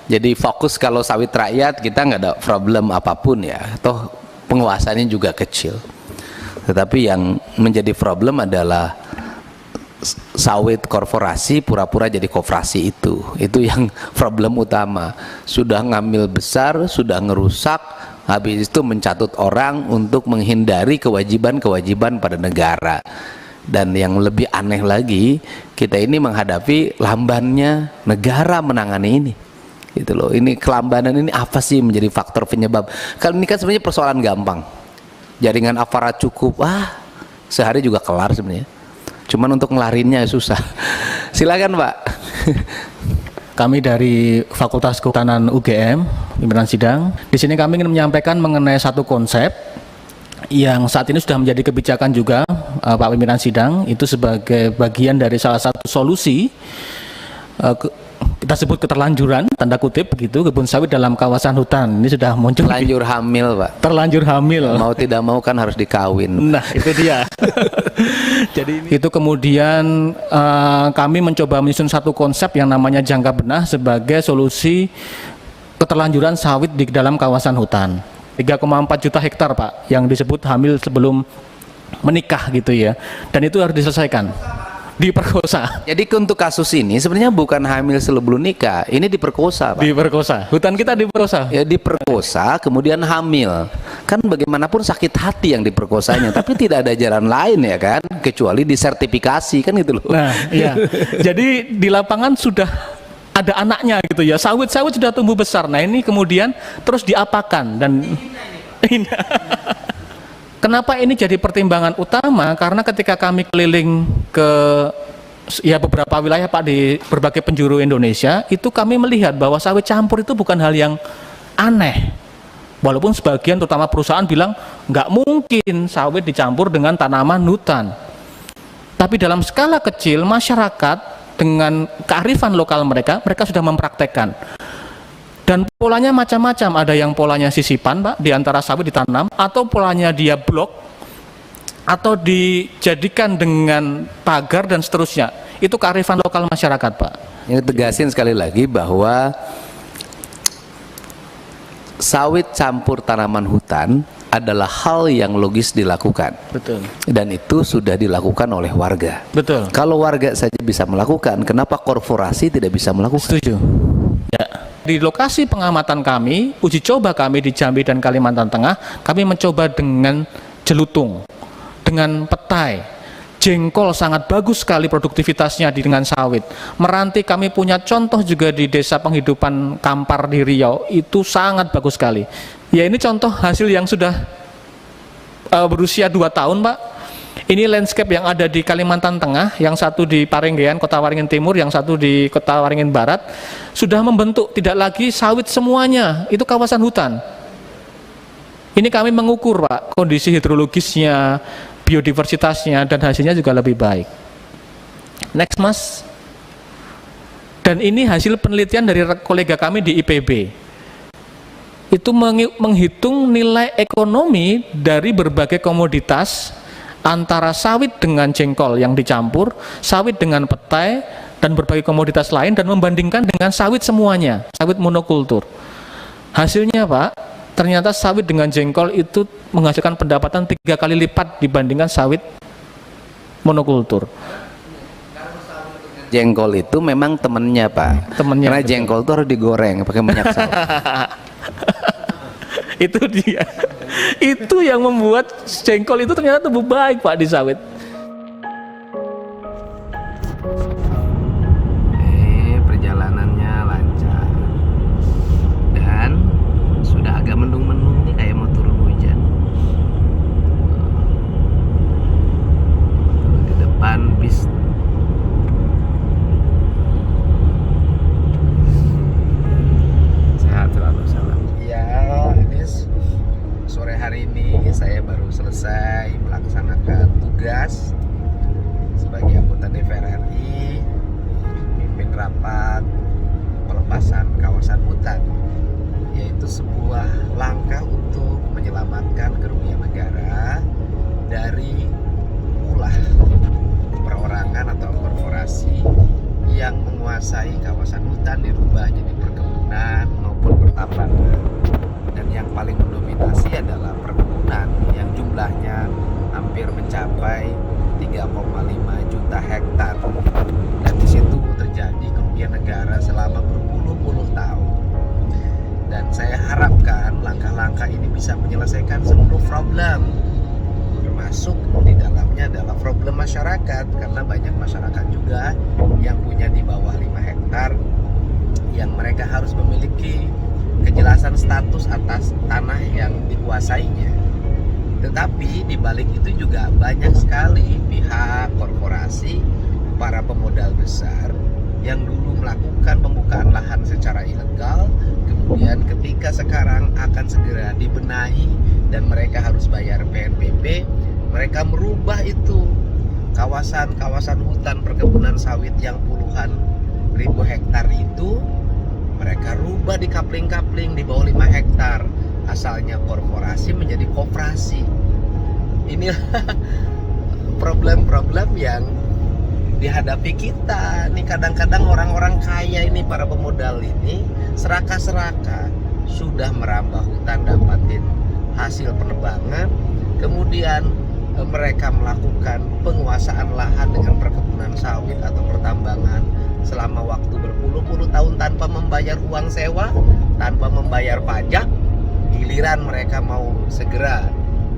Jadi fokus kalau sawit rakyat kita nggak ada problem apapun ya, toh penguasaannya juga kecil. Tetapi yang menjadi problem adalah sawit korporasi pura-pura jadi koperasi itu yang problem utama. Sudah ngambil besar, sudah ngerusak, habis itu mencatut orang untuk menghindari kewajiban-kewajiban pada negara. Dan yang lebih aneh lagi, kita ini menghadapi lambannya negara menangani ini. Gitu loh. Ini kelambanan ini apa sih menjadi faktor penyebab? Kalau ini kan sebenarnya persoalan gampang. Jaringan aparat cukup, sehari juga kelar sebenarnya. Cuman untuk ngelarinnya susah. Silakan, Pak. Kami dari Fakultas Kehutanan UGM, pimpinan sidang. Di sini kami ingin menyampaikan mengenai satu konsep yang saat ini sudah menjadi kebijakan juga, Pak pimpinan sidang, itu sebagai bagian dari salah satu solusi kita sebut keterlanjuran, tanda kutip begitu, kebun sawit dalam kawasan hutan. Ini sudah muncul. Terlanjur hamil, Pak. Terlanjur hamil. Mau tidak mau kan harus dikawin. Nah, itu dia. Jadi itu kemudian kami mencoba menyusun satu konsep yang namanya jangka benah sebagai solusi keterlanjuran sawit di dalam kawasan hutan. 3,4 juta hektar, Pak, yang disebut hamil sebelum menikah gitu ya. Dan itu harus diselesaikan. Diperkosa. Jadi untuk kasus ini sebenarnya bukan hamil sebelum nikah, ini diperkosa, Pak. Diperkosa. Hutan kita diperkosa. Ya diperkosa, kemudian hamil. Kan bagaimanapun sakit hati yang diperkosanya, tapi tidak ada jalan lain ya kan, kecuali disertifikasi kan gitu loh. Nah, iya. Jadi di lapangan sudah ada anaknya gitu ya. Sawit-sawit sudah tumbuh besar. Nah, ini kemudian terus diapakan dan kenapa ini jadi pertimbangan utama? Karena ketika kami keliling ke beberapa wilayah, Pak, di berbagai penjuru Indonesia, itu kami melihat bahwa sawit campur itu bukan hal yang aneh. Walaupun sebagian terutama perusahaan bilang nggak mungkin sawit dicampur dengan tanaman hutan. Tapi dalam skala kecil masyarakat dengan kearifan lokal mereka sudah mempraktekkan. Dan polanya macam-macam, ada yang polanya sisipan, Pak, di antara sawit ditanam, atau polanya dia blok, atau dijadikan dengan pagar dan seterusnya. Itu kearifan lokal masyarakat, Pak. Ini tegasin sekali lagi bahwa sawit campur tanaman hutan adalah hal yang logis dilakukan. Betul. Dan itu sudah dilakukan oleh warga. Betul. Kalau warga saja bisa melakukan, kenapa korporasi tidak bisa melakukan? Setuju. Ya. Di lokasi pengamatan kami, uji coba kami di Jambi dan Kalimantan Tengah, kami mencoba dengan jelutung, dengan petai, jengkol sangat bagus sekali produktivitasnya dengan sawit. Meranti kami punya contoh juga di desa penghidupan Kampar di Riau, itu sangat bagus sekali. Ya, ini contoh hasil yang sudah berusia 2 tahun, Pak. Ini landscape yang ada di Kalimantan Tengah, yang satu di Parenggean, Kota Waringin Timur, yang satu di Kota Waringin Barat, sudah membentuk, tidak lagi sawit semuanya, itu kawasan hutan. Ini kami mengukur, Pak, kondisi hidrologisnya, biodiversitasnya, dan hasilnya juga lebih baik. Next, Mas. Dan ini hasil penelitian dari kolega kami di IPB. Itu menghitung nilai ekonomi dari berbagai komoditas antara sawit dengan jengkol yang dicampur, sawit dengan petai, dan berbagai komoditas lain, dan membandingkan dengan sawit semuanya, sawit monokultur. Hasilnya, Pak, ternyata sawit dengan jengkol itu menghasilkan pendapatan 3 kali lipat dibandingkan sawit monokultur. Jengkol itu memang temennya, Pak. Temennya, karena betul. Jengkol itu harus digoreng pakai minyak sawit. Itu dia. Itu yang membuat jengkol itu ternyata tumbuh baik, Pak, di sawit. Perjalanannya lancar dan sudah agak mendung-mendung nih, kayak mau turun hujan. Di depan bis. Sehat selalu, salam. Ya, ini sore hari ini saya baru selesai melaksanakan tugas sebagai anggota DPR RI, mimpin rapat pelepasan kawasan hutan, yaitu sebuah langkah untuk menyelamatkan kerugian negara dari ulah perorangan atau korporasi yang menguasai kawasan hutan dirubah jadi perkebunan. perkebunan maupun pertambangan. Dan yang paling mendominasi adalah perkebunan yang jumlahnya hampir mencapai 3,5 juta hektar. Dan di situ terjadi kerugian negara selama berpuluh-puluh tahun. Dan saya harapkan langkah-langkah ini bisa menyelesaikan seluruh problem, termasuk di dalamnya adalah problem masyarakat, karena banyak masyarakat juga yang punya di bawah 5 hektar yang mereka harus memiliki kejelasan status atas tanah yang dikuasainya. Tetapi di balik itu juga banyak sekali pihak korporasi, para pemodal besar yang dulu melakukan pembukaan lahan secara ilegal, kemudian ketika sekarang akan segera dibenahi dan mereka harus bayar PNBP, mereka merubah itu kawasan-kawasan hutan perkebunan sawit yang puluhan ribu hektar itu, mereka rubah di kapling-kapling di bawah 5 hektar, asalnya korporasi menjadi koperasi. Inilah problem-problem yang dihadapi kita. Nih kadang-kadang orang-orang kaya ini, para pemodal ini serakah-serakah sudah merambah hutan dapatin hasil penebangan, kemudian mereka melakukan penguasaan lahan dengan perkebunan sawit atau pertambangan selama waktu berpuluh-puluh tahun tanpa membayar uang sewa, tanpa membayar pajak. Giliran mereka mau segera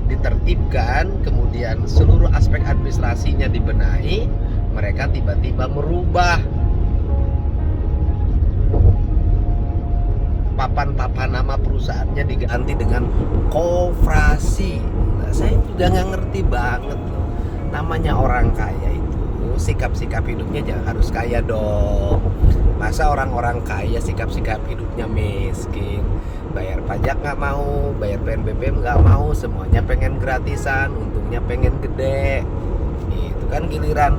ditertibkan, kemudian seluruh aspek administrasinya dibenahi, mereka tiba-tiba merubah papan-papan nama perusahaannya diganti dengan koperasi. Nah, saya juga nggak ngerti banget loh. Namanya orang kaya itu sikap-sikap hidupnya jangan harus kaya dong. Masa orang-orang kaya sikap-sikap hidupnya miskin, bayar pajak nggak mau, bayar PNBP nggak mau, semuanya pengen gratisan, untungnya pengen gede. Itu kan giliran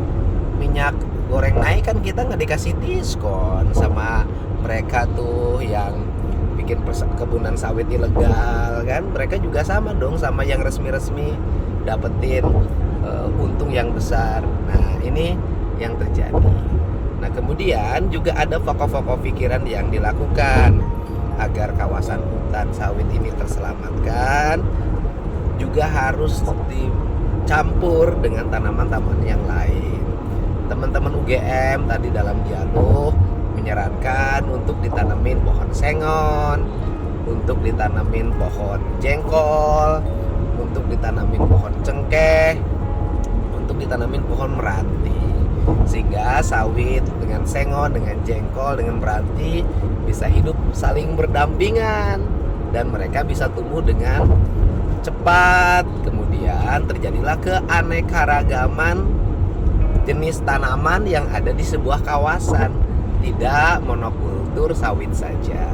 minyak goreng naik kan kita nggak dikasih diskon sama mereka tuh yang bikin perkebunan sawit ilegal kan. Mereka juga sama dong sama yang resmi-resmi dapetin untung yang besar. Nah ini yang terjadi. Nah kemudian juga ada pokok-pokok pikiran yang dilakukan agar kawasan hutan sawit ini terselamatkan, juga harus dicampur dengan tanaman-tanaman yang lain. Teman-teman UGM tadi dalam dialog menyarankan untuk ditanamin pohon sengon, untuk ditanamin pohon jengkol, untuk ditanamin pohon cengkeh, untuk ditanamin pohon meranti, sehingga sawit dengan sengon, dengan jengkol, dengan meranti bisa hidup saling berdampingan dan mereka bisa tumbuh dengan cepat. Kemudian terjadilah keanekaragaman jenis tanaman yang ada di sebuah kawasan, tidak monokultur sawit saja.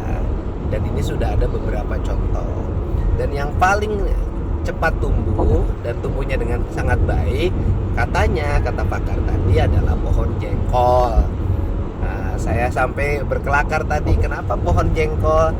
Dan ini sudah ada beberapa contoh. Dan yang paling cepat tumbuh dan tumbuhnya dengan sangat baik, katanya, kata pakar tadi, adalah pohon jengkol. Nah, saya sampai berkelakar tadi, kenapa pohon jengkol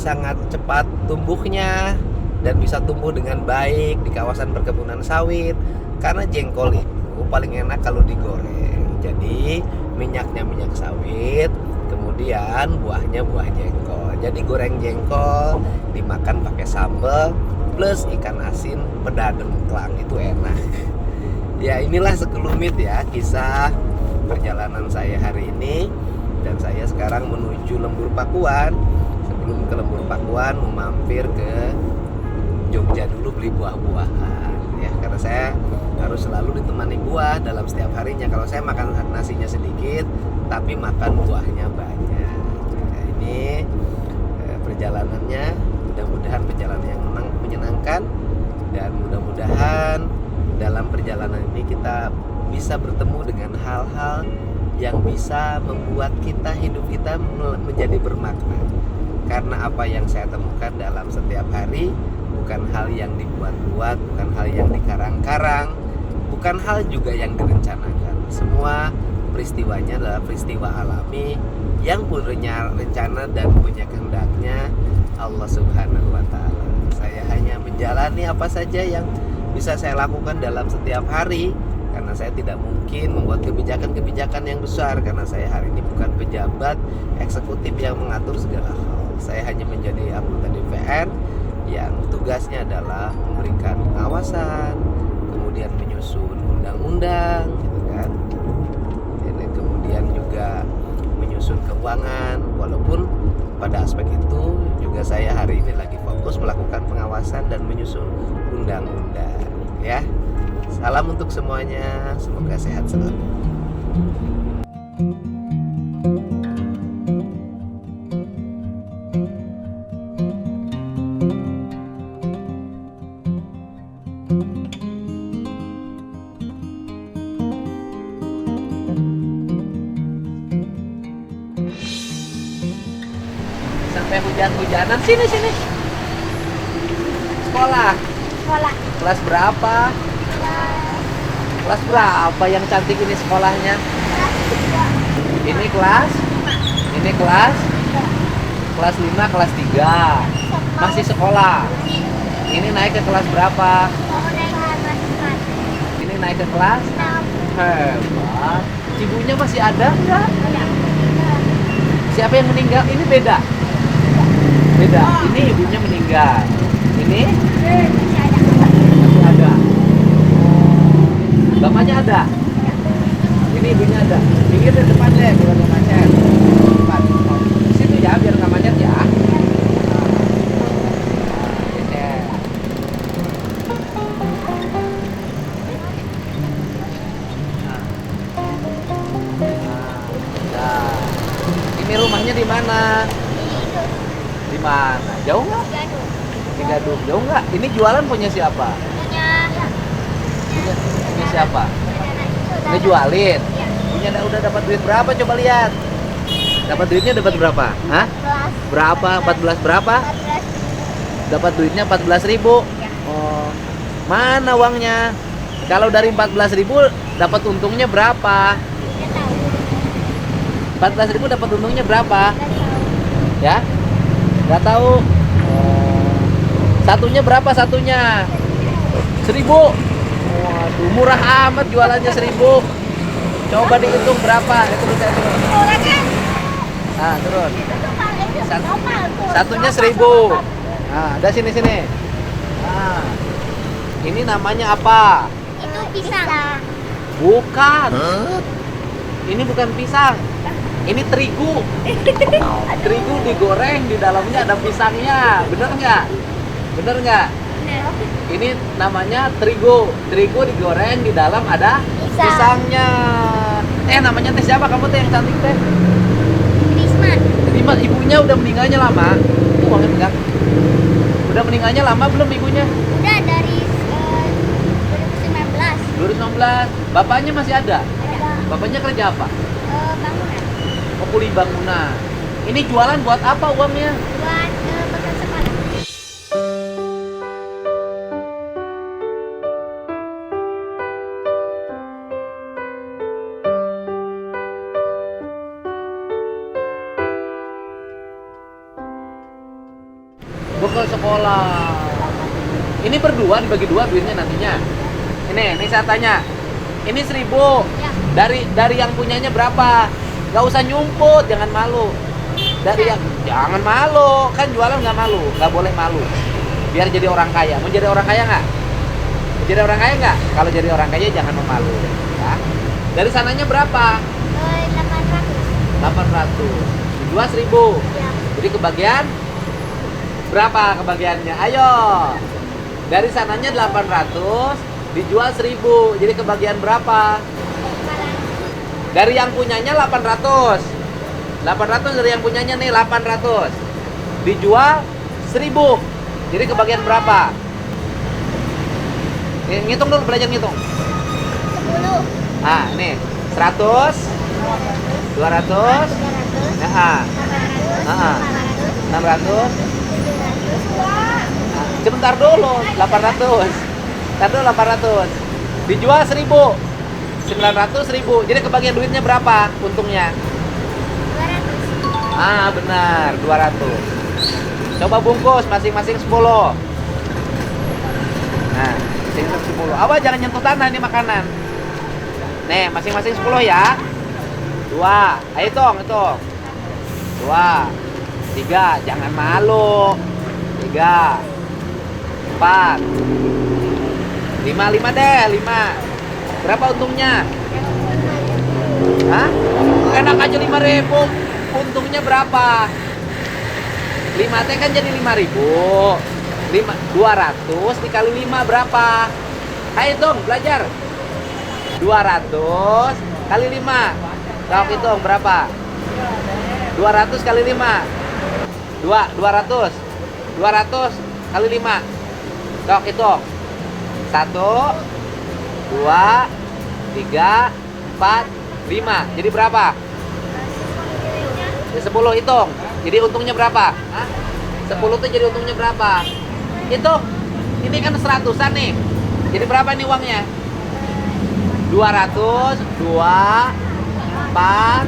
sangat cepat tumbuhnya dan bisa tumbuh dengan baik di kawasan perkebunan sawit? Karena jengkol itu paling enak kalau digoreng. Jadi minyaknya minyak sawit, kemudian buahnya buah jengkol. Jadi goreng jengkol dimakan pakai sambal plus ikan asin peda dengklang, itu enak. Ya inilah sekelumit ya kisah perjalanan saya hari ini. Dan saya sekarang menuju Lembur Pakuan. Sebelum ke Lembur Pakuan mau mampir ke Jogja dulu beli buah-buahan ya, karena saya harus selalu ditemani buah dalam setiap harinya. Kalau saya makan nasinya sedikit tapi makan buahnya banyak. Nah, ini perjalanannya, mudah-mudahan perjalanan yang menyenangkan, dan mudah-mudahan dalam perjalanan ini kita bisa bertemu dengan hal-hal yang bisa membuat hidup kita menjadi bermakna. Karena apa yang saya temukan dalam setiap hari bukan hal yang dibuat-buat, bukan hal yang dikarang-karang, bukan hal juga yang direncanakan. Semua peristiwanya adalah peristiwa alami yang punya rencana dan punya kehendaknya Allah Subhanahu wa Ta'ala. Saya hanya menjalani apa saja yang bisa saya lakukan dalam setiap hari, karena karena saya tidak mungkin membuat kebijakan-kebijakan yang besar karena saya hari ini bukan pejabat eksekutif yang mengatur segala hal. Saya hanya menjadi anggota DPR yang tugasnya adalah memberikan pengawasan, kemudian menyusun undang-undang, gitu kan. Dan kemudian juga menyusun keuangan, walaupun pada aspek itu juga saya hari ini lagi fokus melakukan pengawasan dan menyusun undang-undang, ya. Salam untuk semuanya, semoga sehat selalu. Sampai hujan-hujanan, sini. Sekolah. Kelas berapa? Kelas berapa yang cantik ini sekolahnya? Ini kelas? Ini kelas? Kelas 5, kelas 3. Masih sekolah. Ini naik ke kelas berapa? Ini naik ke kelas? Hebat. Ibunya masih ada enggak? Siapa yang meninggal? Ini beda. Ini ibunya meninggal. Ini masih ada. Bapaknya ada. Ini ibunya ada. Pinggir di depan deh, biar nggak macet. Depan. Di situ ya, biar nggak macet ya. Ini rumahnya di mana? Di mana? Jauh nggak? Di Gadung. Jauh nggak? Ini jualan punya siapa? Punya siapa? Ngejualin. Punya udah dapat duit berapa? Coba lihat. Dapat duitnya dapat berapa? Hah? Berapa? 14 berapa? Dapat duitnya 14.000. Oh. Mana uangnya? Kalau dari 14.000 dapat untungnya berapa? 14.000 dapat untungnya berapa? Ya? Nggak tahu. Satunya berapa satunya? 1.000. Waduh, murah amat jualannya 1.000. Coba dihitung berapa? Turun. Nah, turun. Satunya 1.000. Nah, ada sini. Nah, ini namanya apa? Itu pisang. Bukan. Ini bukan pisang. Ini terigu. Terigu digoreng, di dalamnya ada pisangnya. Bener nggak? Ini namanya terigu. Terigu digoreng, di dalam ada pisangnya. Namanya teh siapa kamu teh yang cantik teh? Risma. Ibunya udah meninggalnya lama. Uangnya pegang. Udah meninggalnya lama belum ibunya? Udah dari 2019. Bapaknya masih ada? Ada. Bapaknya kerja apa? Bangunan. Kuli bangunan. Ini jualan buat apa uangnya? Buat bekal sekolah. Bekal sekolah. Ini berdua dibagi dua duitnya nantinya. Ini saya tanya. Ini 1.000. Ya. Dari yang punyanya berapa? Gak usah nyumput, jangan malu. Dari yang jangan malu, kan jualan nggak malu, nggak boleh malu. Biar jadi orang kaya. Mau jadi orang kaya nggak? Mau jadi orang kaya nggak? Kalau jadi orang kaya jangan memalu. Ya. Dari sananya berapa? 800. Dijual 1.000. Ya. Jadi kebagian berapa kebagiannya? Ayo. Dari sananya 800, dijual 1.000. Jadi kebagian berapa? Dari yang punyanya 800. 800 dari yang punyanya nih 800. Dijual 1.000. Jadi kebagian berapa? Ngitung dulu, belajar ngitung. 10. Ah, nih. 100, 200, 600. Sebentar dulu, 800. Ntar dulu 800. Dijual 1.000. 900, 1.000. Jadi kebagian duitnya berapa untungnya? 200. Ah, benar, 200. Coba bungkus masing-masing 10. Nah, masing-masing 10. Awas jangan nyentuh tanah, ini makanan. Nih, masing-masing 10 ya. 2. Ayo hitung. 2. 3. Jangan malu. 3. 4. 5 deh, 5. Berapa untungnya? Hah? Enak aja 5.000. Untungnya berapa? 5 teh kan jadi 5.000. 200 dikali 5 berapa? Ayo hitung, belajar. 200 kali 5. Kau hitung berapa? 200 kali 5. 200. 200 kali 5. Kau hitung. 1 2 3 4 5. Jadi berapa? Ya 10 hitung. Jadi untungnya berapa? Hah? 10 tuh jadi untungnya berapa? Hitung. Ini kan 100-an nih. Jadi berapa nih uangnya? 200, 2, 4,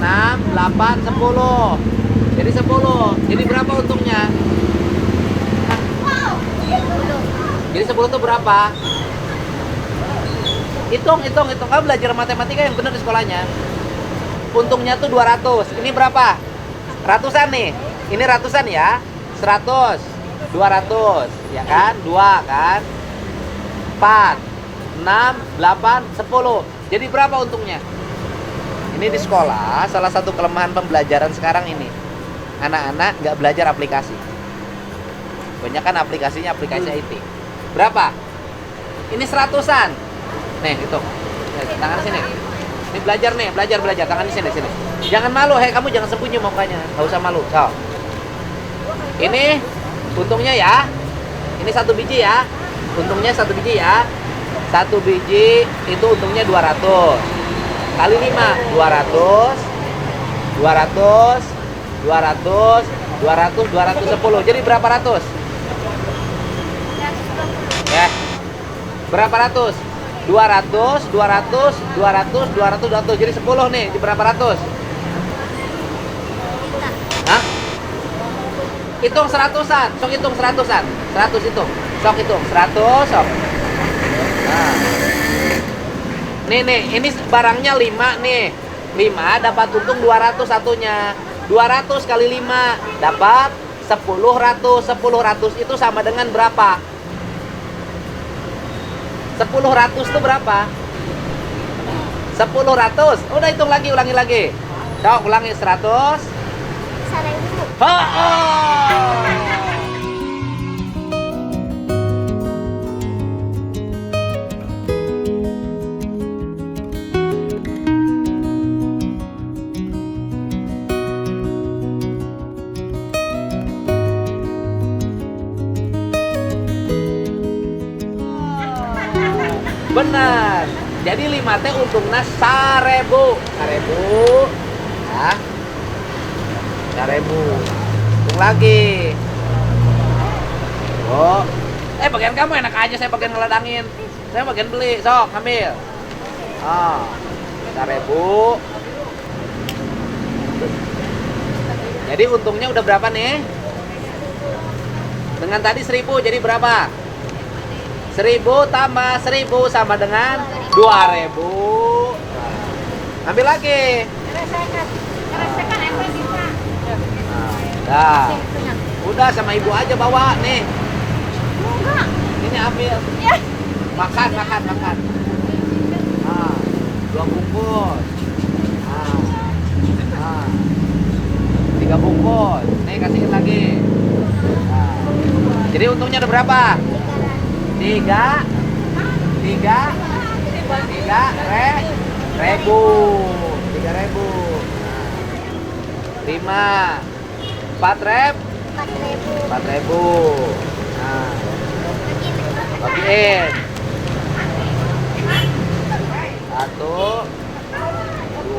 6, 8, 10. Jadi 10. Jadi berapa untungnya? Jadi 10 itu berapa? Hitung. Kamu belajar matematika yang benar di sekolahnya. Untungnya tuh 200. Ini berapa? Ratusan nih. Ini ratusan ya. 100, 200, ya kan? 2 kan? 4, 6, 8, 10. Jadi berapa untungnya? Ini di sekolah, salah satu kelemahan pembelajaran sekarang ini. Anak-anak nggak belajar aplikasi. Banyak kan aplikasinya aplikasi IT. Berapa? Ini 100-an. Nih, hitung. Tangan sini. Ini belajar nih, belajar. Tangan di sini. Jangan malu, kamu jangan sembunyi mukanya. Nggak usah malu. So. Ini untungnya ya. Ini 1 biji ya. Untungnya 1 biji ya. 1 biji itu untungnya 200. Kali 5, 200. 210. Jadi berapa ratus? Ya. Berapa ratus? 200. Jadi 10 nih. Jadi berapa ratus? Hah? Hitung 100-an. Sok hitung 100-an. 100 hitung. Sok hitung 100, sok. Nah. Nih, ini barangnya 5 nih. 5 dapat untung 200 satunya. 200 kali 5 dapat 10 100 itu sama dengan berapa? 10 100 itu berapa? 10 100. Udah hitung lagi, ulangi lagi. Coba ulangi 100. 1.000. Benar. Jadi 5 teh untungnya 1.000. 1.000. Ya. 1.000. Hitung lagi. Oh. Bagian kamu enak aja, saya bagian ngeladangin. Saya bagian beli. Sok, ambil. Oh. 1.000. Jadi untungnya udah berapa nih? Dengan tadi 1.000 jadi berapa? 1.000 tambah 1.000 sama dengan 2.000. Ambil lagi. Rasakan apa bisa? Nah, udah sama ibu aja bawa nih. Enggak. Ini ambil. Ya. Makan. Nah, 2 bungkus. Nah, 3 bungkus. Nih kasihin lagi. Nah, jadi untungnya ada berapa? 3 ribu. 5 4.000. 4.000. Nah, bagiin. 1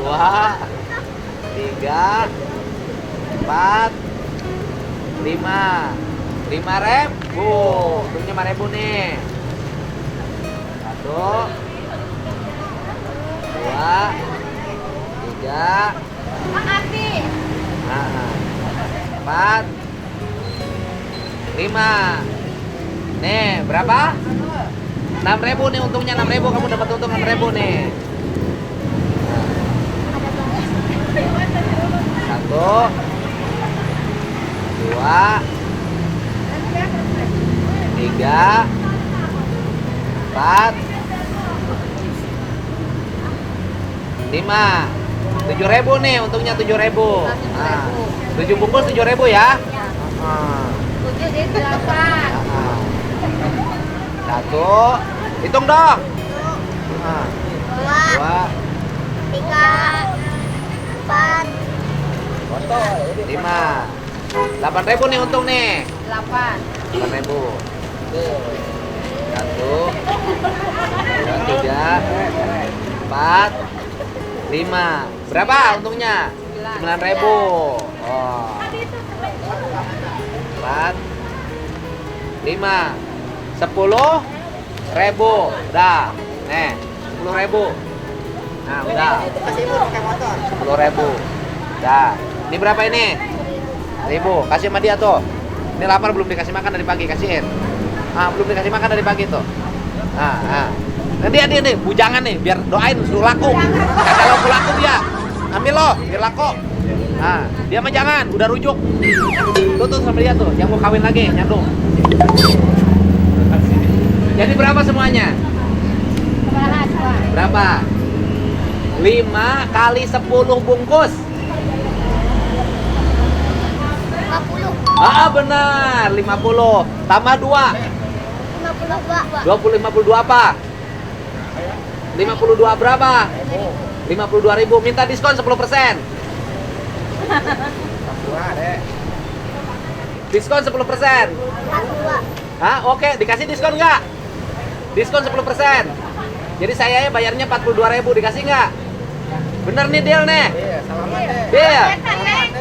2 3 4 5. 5.000. Untungnya 5.000 nih. 1 2 3 4 5. Nih, berapa? 6.000 nih untungnya, 6.000 kamu dapat untung 6.000 nih. Satu, dua, tiga, empat, lima. 7.000 nih untungnya 7.000. Nah, 7 bungkus 7.000 ya. Nah. 7 di 8. Satu, hitung dong. Nah, 2, 3, 4, 5. 8.000 nih untung nih. 8. 8.000. Satu, dua, tiga, 4, 5. Berapa untungnya? 9.000. Oh. 4, 5, 10.000. Udah. Nih, 10.000. Nah, udah. 10.000. Udah. Ini berapa ini? 1.000. Kasih sama dia tuh. Ini lapar belum dikasih makan dari pagi, kasihin. Belum dikasih makan dari pagi tuh. Nah, dia nih, bujangan nih, biar doain suruh laku. Kagak laku dia. Ambil lo, biar laku. Nah, dia mah jangan, udah rujuk. Tuh sama dia tuh, yang mau kawin lagi, nyandung. Jadi berapa semuanya? Berapa? 5 kali 10 bungkus. 50. Benar, 50. Tambah 2. 52. 52 apa? 52 berapa? 52.000. Minta diskon 10%. Diskon 10%. 42. Oke, dikasih diskon nggak? Diskon 10%. Jadi saya bayarnya 42.000, dikasih nggak? Bener nih deal nih. Deal.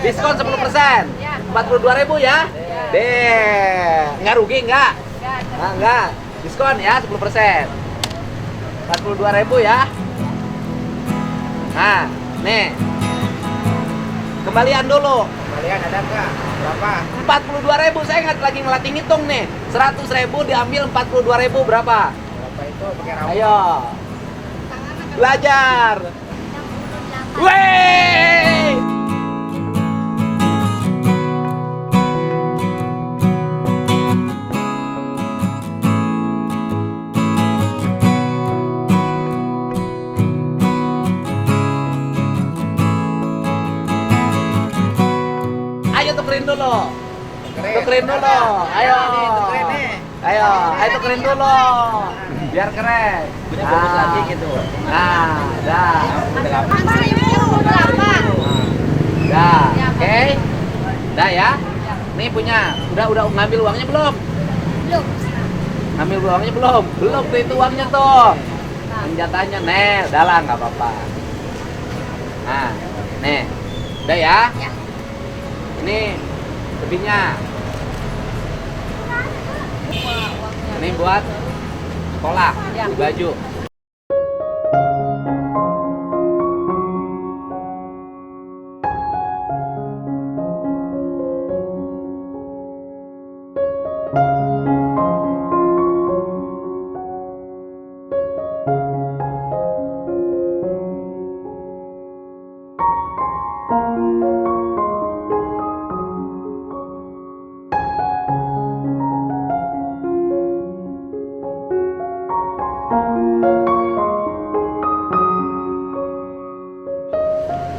Diskon 10%. 42.000 ya? Deal. Nggak rugi nggak? Nggak. Diskon ya 10%. 42.000 ya. Nah, nih. Kembalian dulu. Kalian ada nggak? Berapa? 42.000, saya nggak lagi ngelatih ngitung nih. 100.000 diambil 42.000 berapa? Berapa itu pakai rambut? Ayo. Belajar. Wey! Ayo tukerin dulu. Tukerin dulu. Ayo. Tukerin nih. Ayo tukerin dulu. Biar keren. Punya bonus lagi gitu. Nah, dah. 8. Dah. Oke. Dah ya. Nih punya. Udah ngambil uangnya belum? Belum. Ngambil uangnya belum? Belum tuh itu uangnya tuh. Senjatanya, nih, udah lah nggak apa-apa. Nah, nih, udah ya. Ya. Ini lebihnya. Ini buat sekolah, beli baju.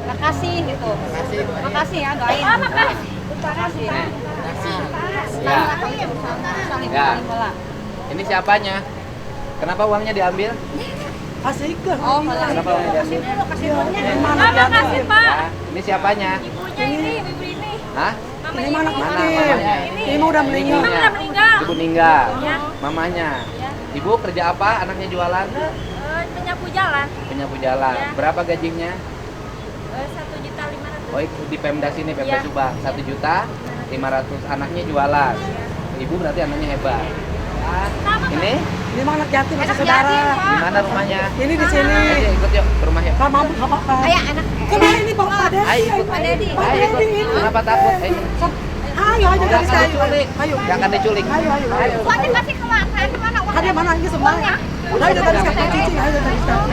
Makasih gitu. Makasih ya, doain. Makasih. Makasih. Ya. Saling Ya. bola. Ini siapanya? Kenapa uangnya diambil? Oh, malah. Kenapa uangnya diambil? Makasih, Pak. Ya. Ini siapanya? Ibunya ini, ibu ini. Hah? Ini mana Mana kecil? mamanya? Ini mah udah meninggal. Ibunya. Udah meninggal. Ibu meninggal. Ya. Mamanya. Ibu kerja apa? Anaknya jualan? Penyapu jalan. Penyapu jalan. Ya. Berapa gajinya? 1.500.000. Oh, di Pemda sini, Pemda Ya. Subang. 1.500.000. Anaknya jualan. Ibu berarti anaknya hebat. Ya. Ini Ini mah anak yatim Anak saudara. yatim, Pak. di mana rumahnya? Ini di sini. Ayo ikut yuk ke rumah yuk. Gak mampu sama apa. Ayah anak. Kemarin ini Pak Ade. Ayo ikut. Pak Dedi. Ayo ikut. Kenapa takut? Ayo. Ayo aja Jangan dari saya. diculik. Ayo. Jangan diculik. Ayo. Uangnya kasih ke mana? Kemana uangnya? Ada mana ini semua? Uangnya. Ayo tadi sekarang cici, ayo tadi sekarang.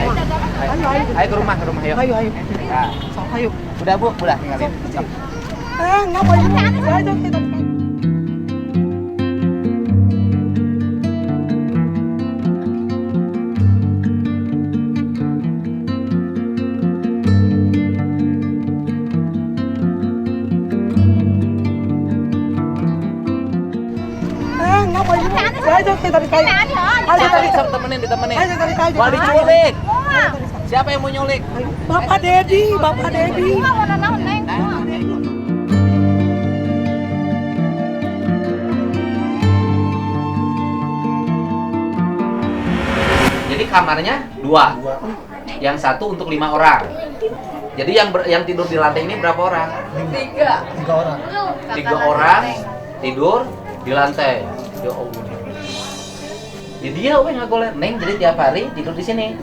Ayo ke rumah yuk. Ayo. Nah, Sok ayo. udah Bu, udah tinggalin. Sok. Ngapain? Ayo kita. Ngapain? Ayo kita tarik kayu. Ayo tadi Temenin, ditemenin. Ayo tarik kayu. Mau diculik. Siapa yang mau nyulik? Bapak Dedi. Mau nanaun, Neng. Jadi kamarnya 2. Yang satu untuk 5 orang. Jadi yang tidur di lantai ini berapa orang? 3 orang tidur di lantai. Ya Allah. Ya dia nggak boleh. Neng jadi tiap hari tidur di sini.